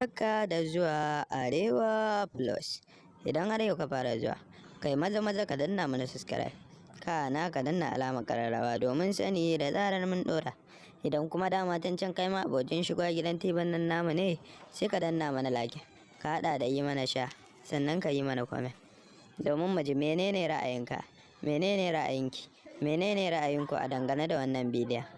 Barka da zuwa Arewa Plus. Idan har yau ka fara zuwa, kai maza ka danna mana subscribe. Kana ka danna alamar kararrawa domin sani da zarar mun dora. Idan kuma dama can kai ma abocin shiga gidan tiban nan namu ne, sai ka danna mana like. Ka hada da yi mana sha, sannan ka yi mana comment. Domin mu ji menene ra'ayinka, menene ra'ayinki, menene ra'ayinku a dangane da wannan bidiyon.